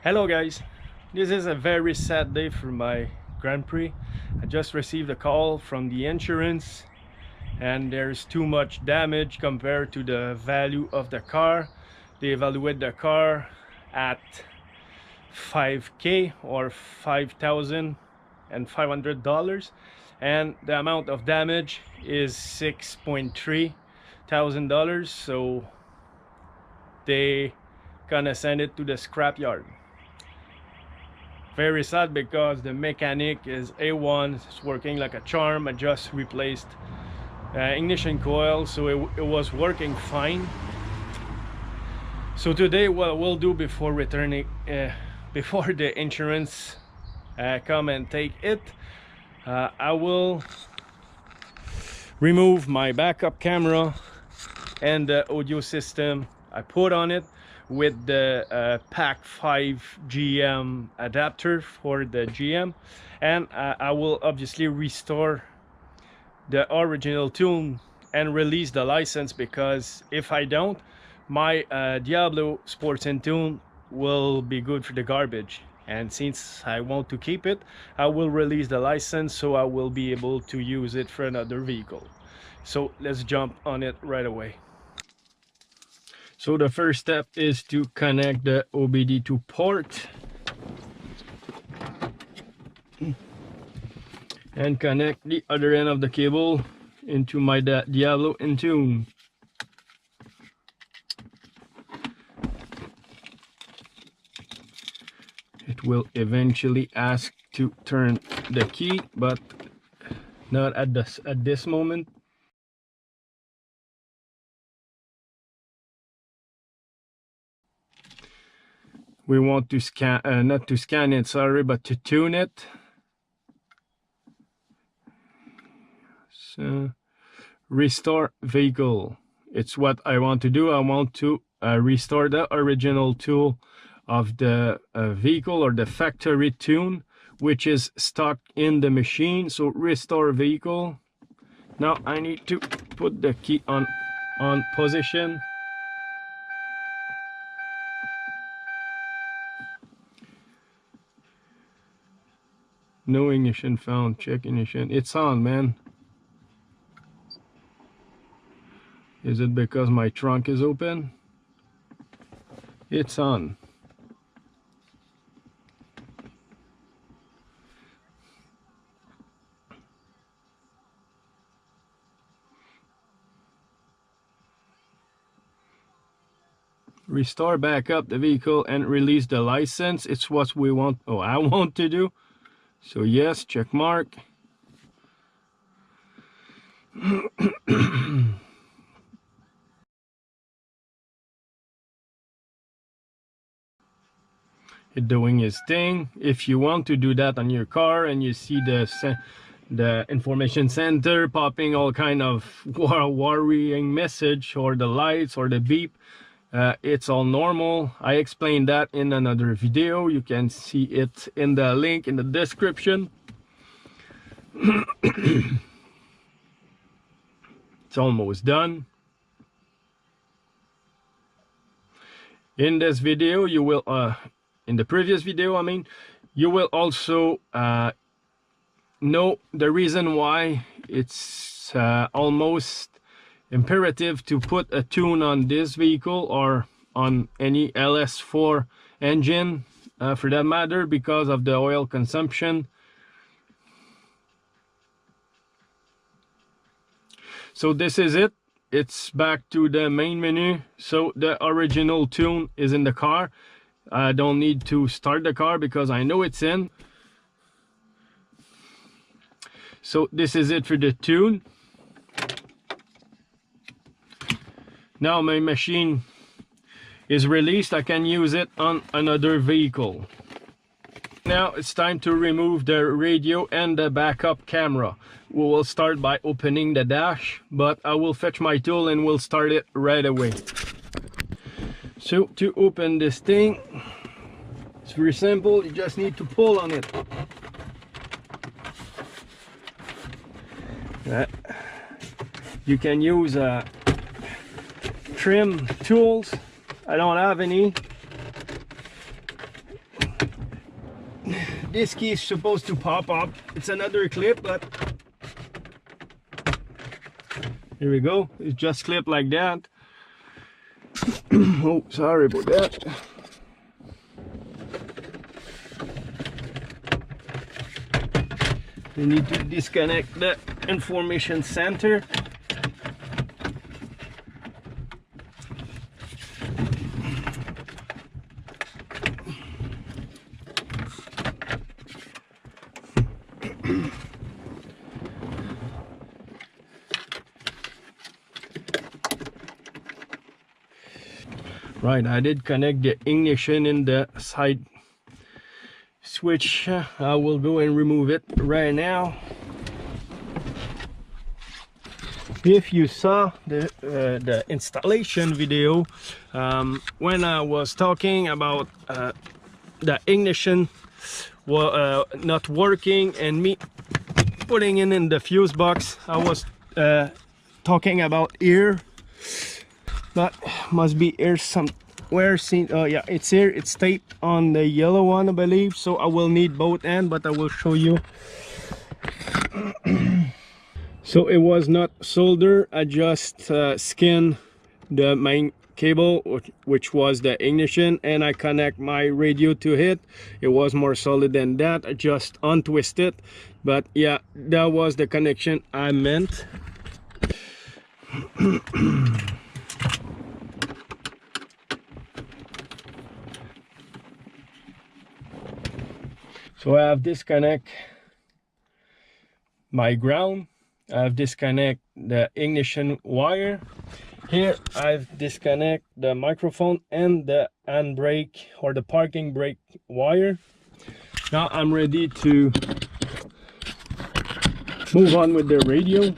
Hello guys, this is a very sad day for my Grand Prix. I just received a call from the insurance and there's too much damage compared to the value of the car. They evaluate the car at $5,000 or $5,500 and the amount of damage is $6.3 thousand, so they gonna send it to the scrap yard. Very sad because the mechanic is A1, it's working like a charm. I just replaced ignition coil, so it was working fine. So today what we'll do before returning, before the insurance come and take it, I will remove my backup camera and the audio system I put on it with the Pack 5 GM adapter for the GM, and I will obviously restore the original tune and release the license, because if I don't, my Diablo Sports and Tune will be good for the garbage, and since I want to keep it, I will release the license so I will be able to use it for another vehicle. So let's jump on it right away. So the first step is to connect the OBD2 port and connect the other end of the cable into my Diablo in tune. It will eventually ask to turn the key, but not at this moment. We want to scan, not to scan it, sorry, but to tune it. So, restore vehicle. It's what I want to do. I want to restore the original tool of the vehicle, or the factory tune, which is stuck in the machine. So restore vehicle. Now I need to put the key on position. No ignition found. Check ignition. It's on, man. Is it because my trunk is open? It's on. Restore back up the vehicle and release the license. It's what we want. Oh, I want to do. So yes, check mark. It doing its thing. If you want to do that on your car and you see the information center popping all kind of worrying message, or the lights or the beep, it's all normal. I explained that in another video. You can see it in the link in the description. It's almost done. In this video you will in the previous video, I mean, you will also know the reason why it's almost imperative to put a tune on this vehicle, or on any LS4 engine for that matter, because of the oil consumption. So this is it. It's back to the main menu. So the original tune is in the car. I don't need to start the car because I know it's in. So this is it for the tune. Now my machine is released. I can use it on another vehicle. Now it's time to remove the radio and the backup camera. We will start by opening the dash, but I will fetch my tool and we'll start it right away. So to open this thing, it's very simple. You just need to pull on it. You can use trim tools. I don't have any. this key is supposed to pop up. It's another clip, but here we go. It's just clipped like that. Oh, sorry about that. We need to disconnect the information center. Right, I did connect the ignition in the side switch. I will go and remove it right now. If you saw the installation video, when I was talking about the ignition not working and me putting it in the fuse box, I was talking about air. That must be air somewhere. Oh yeah, it's here. It's taped on the yellow one, I believe. So I will need both ends, but I will show you. So it was not soldered. I just skinned the main cable, which was the ignition, and I connect my radio to it. It was more solid than that. I just untwist it. But yeah, that was the connection I meant. So I have disconnect my ground. I have disconnect the ignition wire. Here I've disconnect the microphone and the handbrake or the parking brake wire. Now I'm ready to move on with the radio.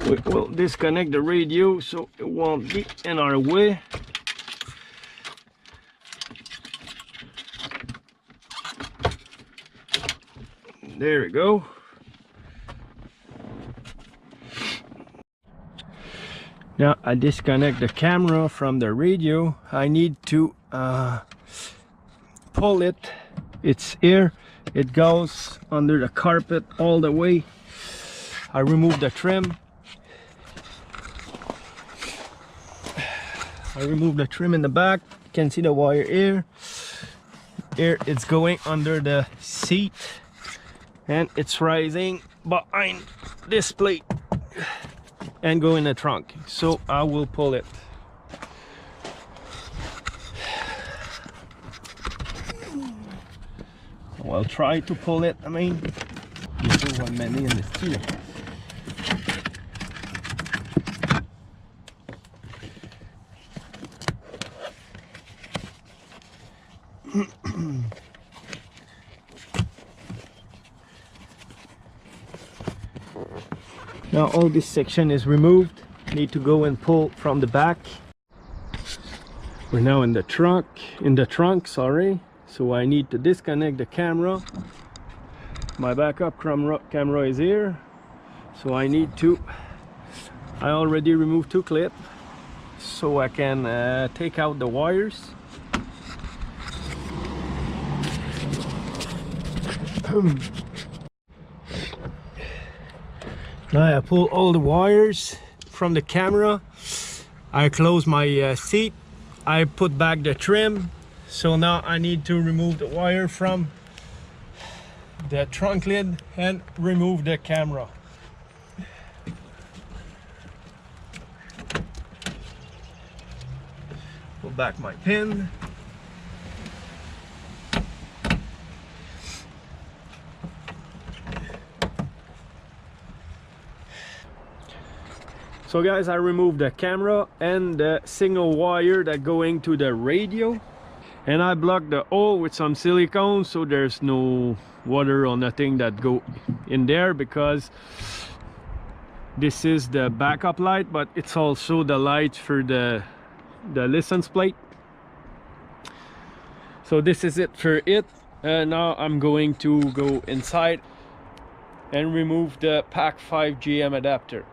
We will disconnect the radio so it won't be in our way. There we go. Now I disconnect the camera from the radio. I need to pull it. It's here. It goes under the carpet all the way. I remove the trim. I remove the trim in the back. You can see the wire here. Here it's going under the seat and it's rising behind this plate and go in the trunk. So I will pull it. I'll try to pull it. I mean, now all this section is removed. Need to go and pull from the back. We're now in the trunk, sorry. So I need to disconnect the camera. My backup camera is here. So I already removed 2 clips so I can take out the wires. Now I pull all the wires from the camera. I close my seat. I put back the trim. So now I need to remove the wire from the trunk lid and remove the camera. Pull back my pin. So guys, I removed the camera and the signal wire that going to the radio. And I blocked the hole with some silicone so there's no water or nothing that go in there, because this is the backup light, but it's also the light for the license plate. So this is it for it. Now I'm going to go inside and remove the Pack 5 GM adapter.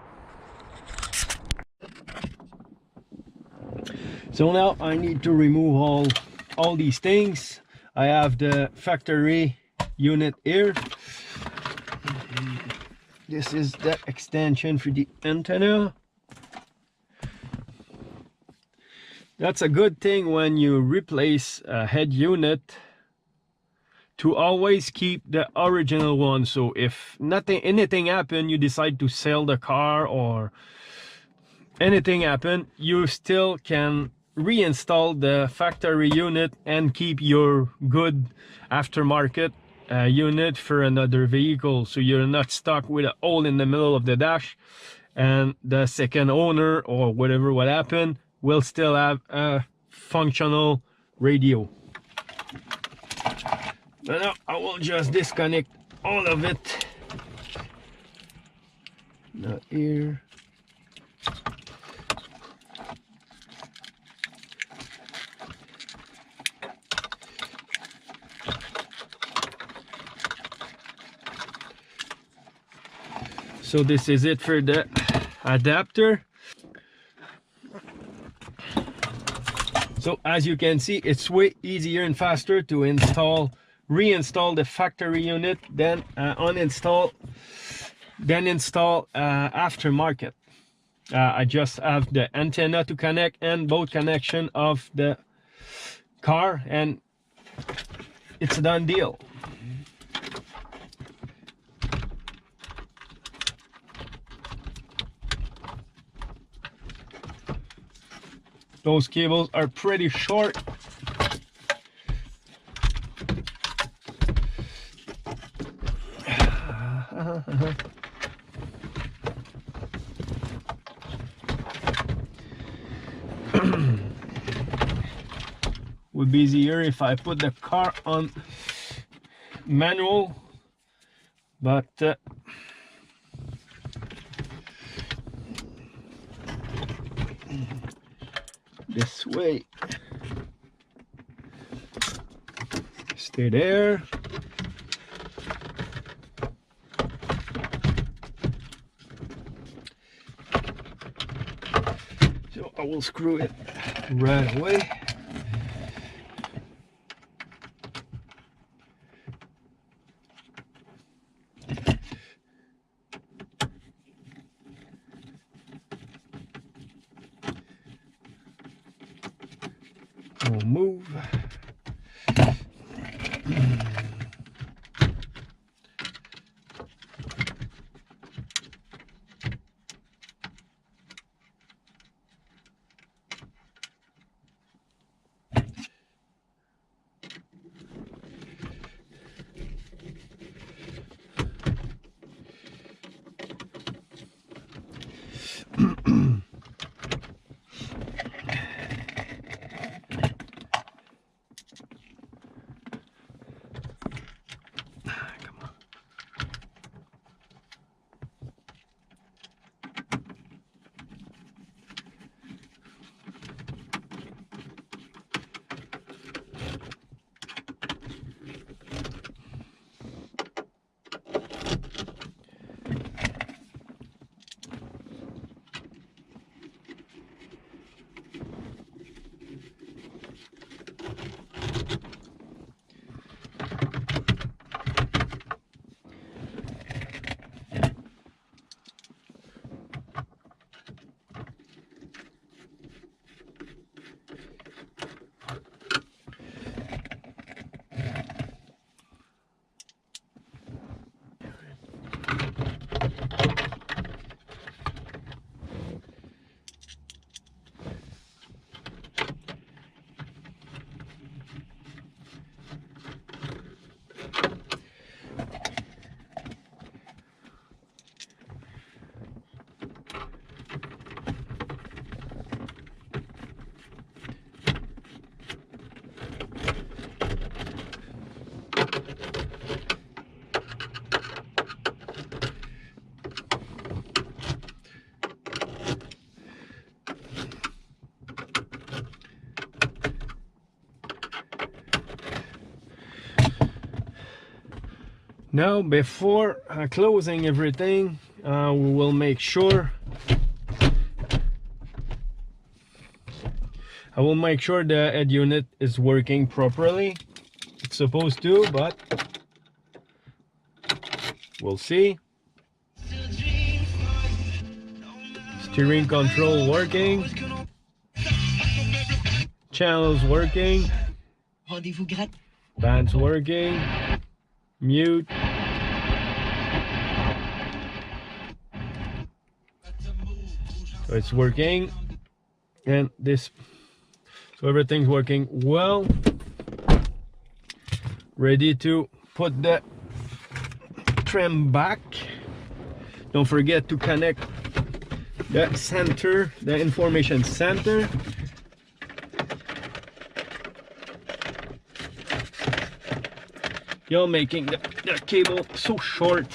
So now I need to remove all these things. I have the factory unit here. This is the extension for the antenna. That's a good thing when you replace a head unit, to always keep the original one. So if anything happen, you decide to sell the car or anything happen, you still can reinstall the factory unit and keep your good aftermarket unit for another vehicle, so you're not stuck with a hole in the middle of the dash, and the second owner or whatever what happened will still have a functional radio. But now I will just disconnect all of it. Not here. So this is it for the adapter. So as you can see, it's way easier and faster to reinstall the factory unit than install aftermarket. I just have the antenna to connect and both connection of the car, and it's a done deal. Those cables are pretty short. Would be easier if I put the car on manual, but this way. Stay there. So I will screw it right away. We'll move. Now before closing everything, we will make sure the head unit is working properly. It's supposed to, but we'll see. Steering control working. Channels working. Bands working. Mute. So it's working. And this, so everything's working well. Ready to put the trim back. Don't forget to connect the center, the information center. You're making the cable so short.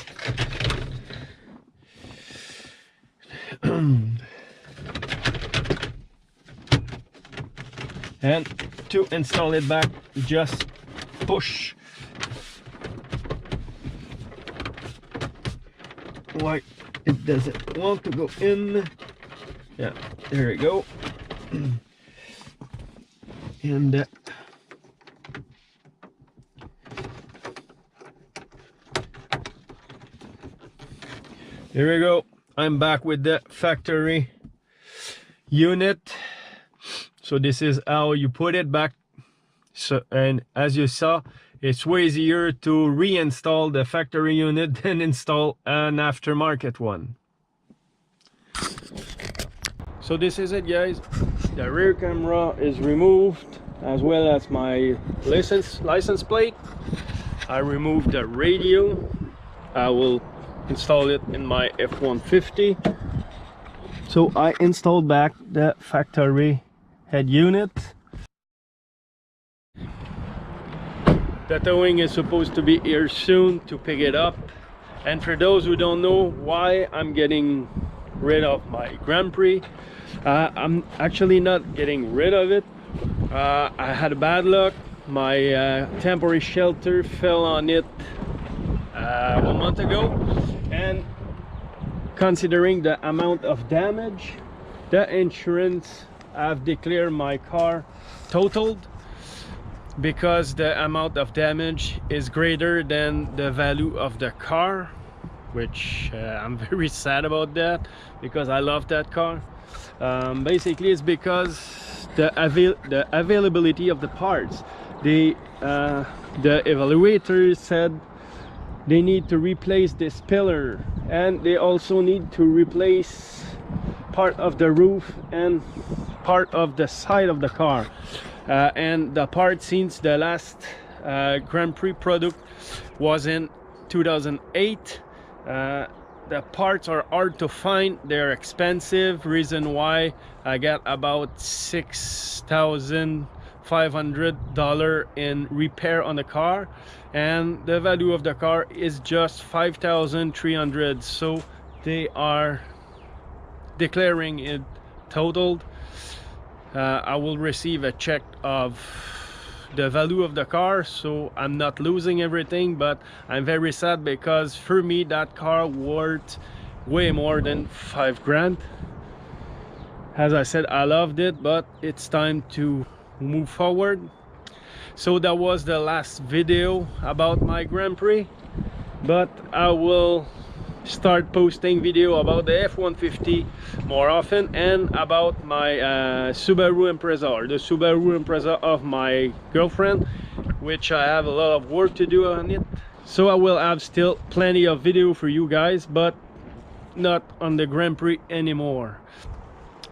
And to install it back, just push like it doesn't want to go in. Yeah, there we go. And here we go. I'm back with the factory unit. So this is how you put it back. So, and as you saw, it's way easier to reinstall the factory unit than install an aftermarket one. So this is it, guys. The rear camera is removed, as well as my license plate. I removed the radio. I will install it in my F-150. So I installed back the factory head unit. The towing is supposed to be here soon to pick it up. And for those who don't know why I'm getting rid of my Grand Prix, I'm actually not getting rid of it. I had a bad luck. My temporary shelter fell on it 1 month ago, and considering the amount of damage, the insurance have declared my car totaled, because the amount of damage is greater than the value of the car, which I'm very sad about that, because I love that car. Basically it's because the availability of the parts. The evaluator said they need to replace this pillar, and they also need to replace part of the roof and part of the side of the car. And the part, since the last Grand Prix product was in 2008, the parts are hard to find, they're expensive, reason why I got about $6,500 in repair on the car, and the value of the car is just $5,300. so they are declaring it totaled. I will receive a check of the value of the car, so I'm not losing everything, but I'm very sad, because for me that car worth way more than $5,000. As I said, I loved it, but it's time to move forward. So that was the last video about my Grand Prix, but I will start posting video about the F-150 more often, and about my Subaru Impreza, or the Subaru Impreza of my girlfriend, which I have a lot of work to do on it. So I will have still plenty of video for you guys, but not on the Grand Prix anymore.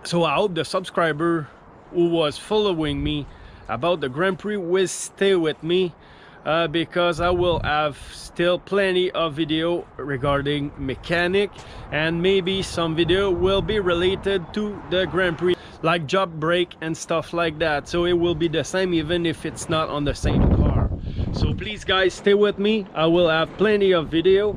So I hope the subscriber who was following me about the Grand Prix will stay with me, because I will have still plenty of video regarding mechanic, and maybe some video will be related to the Grand Prix, like job break and stuff like that. So it will be the same even if it's not on the same car. So please guys, stay with me. I will have plenty of video.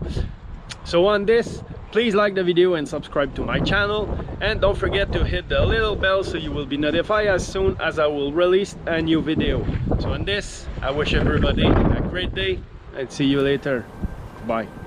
So on this, please like the video and subscribe to my channel, and don't forget to hit the little bell so you will be notified as soon as I will release a new video. So on this, I wish everybody a great day, and see you later. Bye.